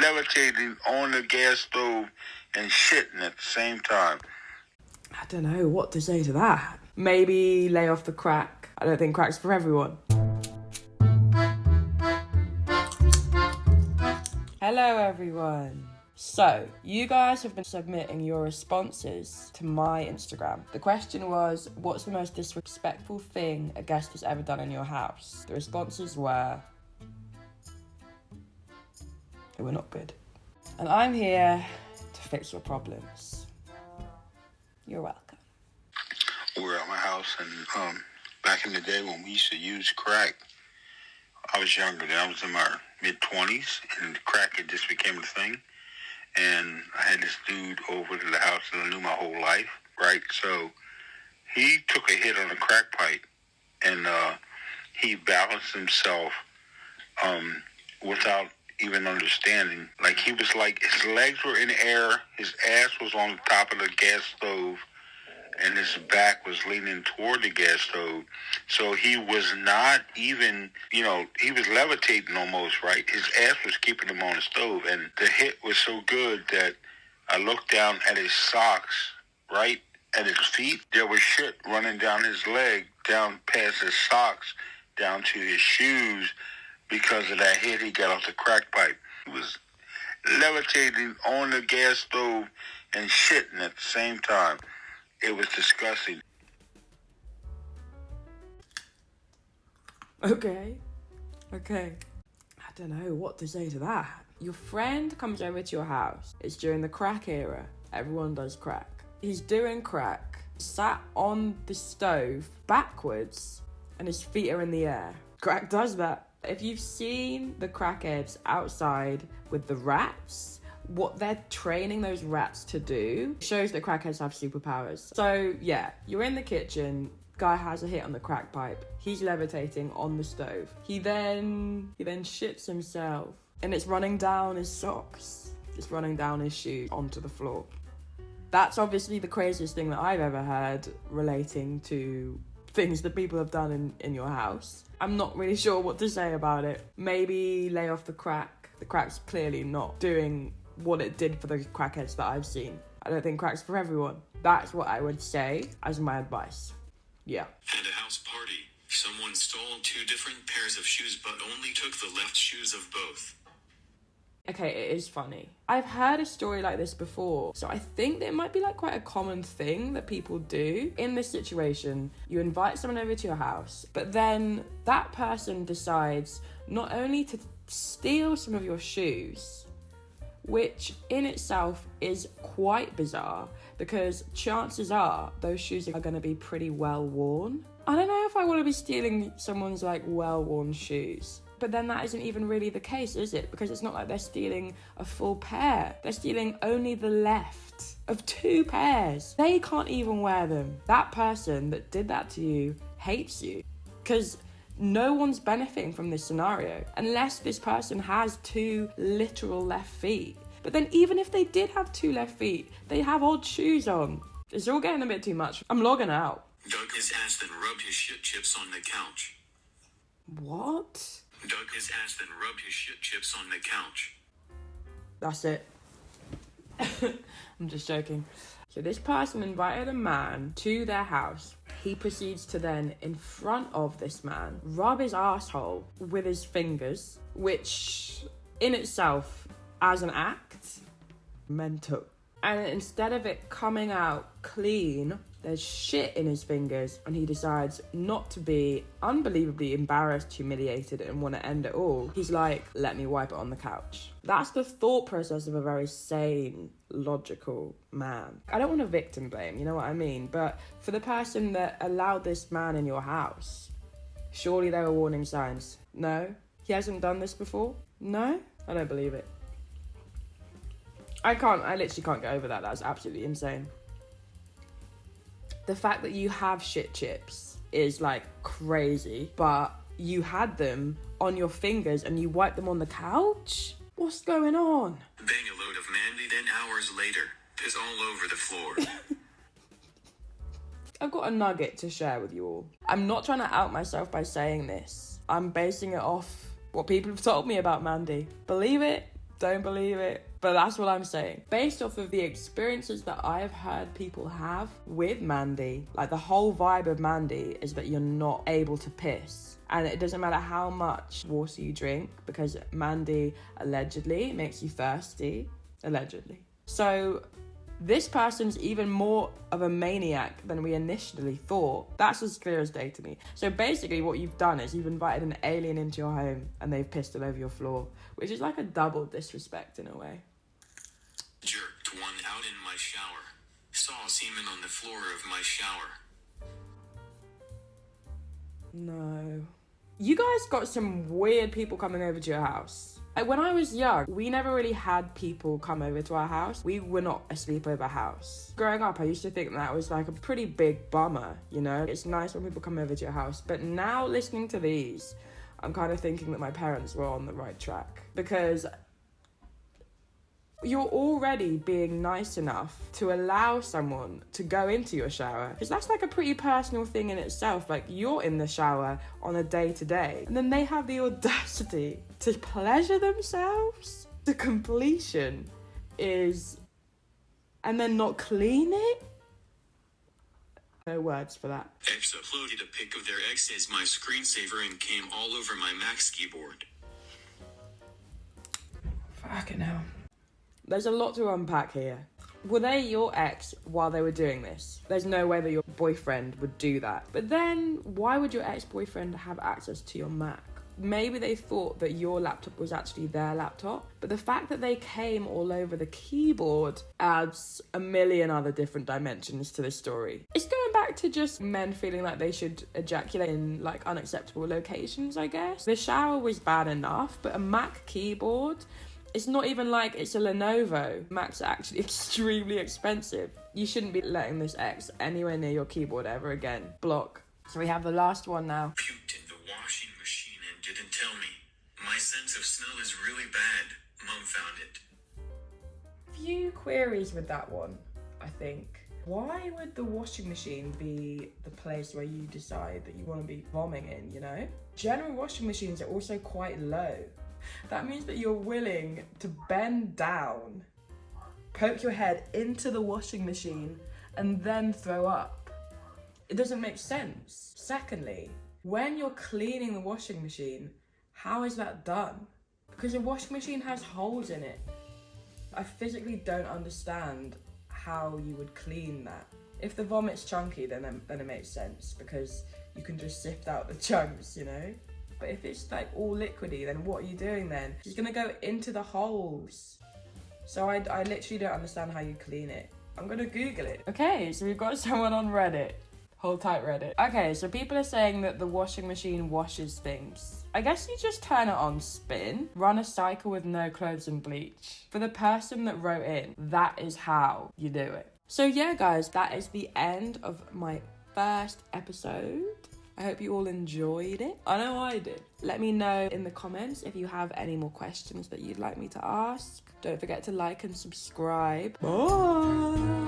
levitating on the gas stove and shitting at the same time. I don't know what to say to that. Maybe lay off the crack. I don't think crack's for everyone. Hello everyone. So, you guys have been submitting your responses to my Instagram. The question was, what's the most disrespectful thing a guest has ever done in your house? The responses were, they were not good. And I'm here to fix your problems. You're welcome. We're at my house, and back in the day when we used to use crack, I was younger then. I was in my mid-20s, and crack had just became a thing. And I had this dude over to the house that I knew my whole life, right? So he took a hit on a crack pipe, and he balanced himself without even understanding. Like, he was like, his legs were in the air, his ass was on the top of the gas stove, and his back was leaning toward the gas stove. So he was not even, he was levitating almost, right? His ass was keeping him on the stove. And the hit was so good that I looked down at his socks, right? At his feet. There was shit running down his leg, down past his socks, down to his shoes because of that hit he got off the crack pipe. He was levitating on the gas stove and shitting at the same time. It was disgusting. Okay. I don't know what to say to that. Your friend comes over to your house. It's during the crack era. Everyone does crack. He's doing crack, sat on the stove backwards, and his feet are in the air. Crack does that. If you've seen the crackheads outside with the rats, what they're training those rats to do shows that crackheads have superpowers. So yeah, you're in the kitchen, guy has a hit on the crack pipe, he's levitating on the stove. He then shits himself, and it's running down his socks, it's running down his shoes onto the floor. That's obviously the craziest thing that I've ever heard relating to things that people have done in your house. I'm not really sure what to say about it. Maybe lay off the crack. The crack's clearly not doing what it did for the crackheads that I've seen. I don't think crack's for everyone. That's what I would say as my advice. Yeah. At a house party, someone stole 2 different pairs of shoes but only took the left shoes of both. Okay, it is funny. I've heard a story like this before, so I think that it might be like quite a common thing that people do. In this situation, you invite someone over to your house, but then that person decides not only to steal some of your shoes, which in itself is quite bizarre because chances are those shoes are going to be pretty well worn. I don't know if I want to be stealing someone's like well-worn shoes. But then that isn't even really the case, is it? Because it's not like they're stealing a full pair. They're stealing only the left of 2 pairs. They can't even wear them. That person that did that to you hates you. Because no one's benefiting from this scenario unless this person has 2 literal left feet. But then even if they did have 2 left feet, they have odd shoes on. It's all getting a bit too much. I'm logging out. Dug his ass then rubbed his shit chips on the couch. What? Dug his ass then rubbed his shit chips on the couch. That's it. I'm just joking. So this person invited a man to their house. He proceeds to then, in front of this man, rub his asshole with his fingers, which in itself, as an act, mental. And instead of it coming out clean, there's shit in his fingers, and he decides not to be unbelievably embarrassed, humiliated, and want to end it all. He's like, let me wipe it on the couch. That's the thought process of a very sane, logical man. I don't want to victim blame, you know what I mean? But for the person that allowed this man in your house, surely there were warning signs. No? He hasn't done this before? No? I don't believe it. I literally can't get over that. That's absolutely insane. The fact that you have shit chips is like crazy, but you had them on your fingers and you wiped them on the couch? What's going on? Bang a load of Mandy, then hours later, piss all over the floor. I've got a nugget to share with you all. I'm not trying to out myself by saying this. I'm basing it off what people have told me about Mandy. Believe it Don't believe it. But that's what I'm saying. Based off of the experiences that I've heard people have with Mandy, like the whole vibe of Mandy is that you're not able to piss. And it doesn't matter how much water you drink, because Mandy allegedly makes you thirsty. Allegedly. So this person's even more of a maniac than we initially thought. That's as clear as day to me. So basically what you've done is you've invited an alien into your home and they've pissed all over your floor, which is like a double disrespect in a way. Jerked one out in my shower. Saw semen on the floor of my shower. No. You guys got some weird people coming over to your house. Like when I was young, we never really had people come over to our house. We were not a sleepover house. Growing up, I used to think that was like a pretty big bummer, you know? It's nice when people come over to your house. But now listening to these, I'm kind of thinking that my parents were on the right track. Because you're already being nice enough to allow someone to go into your shower, because that's like a pretty personal thing in itself. Like, you're in the shower on a day-to-day, and then they have the audacity to pleasure themselves to completion and then not clean it. No words for that. X uploaded a pic of their ex as my screensaver and came all over my Max keyboard. Fucking hell. There's a lot to unpack here. Were they your ex while they were doing this? There's no way that your boyfriend would do that. But then, why would your ex-boyfriend have access to your Mac? Maybe they thought that your laptop was actually their laptop, but the fact that they came all over the keyboard adds a million other different dimensions to this story. It's going back to just men feeling like they should ejaculate in like unacceptable locations, I guess. The shower was bad enough, but a Mac keyboard, it's not even like it's a Lenovo. Macs are actually extremely expensive. You shouldn't be letting this ex anywhere near your keyboard ever again. Block. So we have the last one now. Puked in the washing machine and didn't tell me. My sense of smell is really bad. Mom found it. Few queries with that one, I think. Why would the washing machine be the place where you decide that you want to be vomiting in, you know? General washing machines are also quite low. That means that you're willing to bend down, poke your head into the washing machine, and then throw up. It doesn't make sense. Secondly, when you're cleaning the washing machine, how is that done? Because the washing machine has holes in it. I physically don't understand how you would clean that. If the vomit's chunky, then it makes sense, because you can just sift out the chunks, you know? But if it's like all liquidy, then what are you doing then? It's gonna go into the holes. So I literally don't understand how you clean it. I'm gonna Google it. Okay, so we've got someone on Reddit. Hold tight, Reddit. Okay, so people are saying that the washing machine washes things. I guess you just turn it on spin, run a cycle with no clothes and bleach. For the person that wrote in, that is how you do it. So yeah, guys, that is the end of my first episode. I hope you all enjoyed it. I know I did. Let me know in the comments if you have any more questions that you'd like me to ask. Don't forget to like and subscribe. Bye!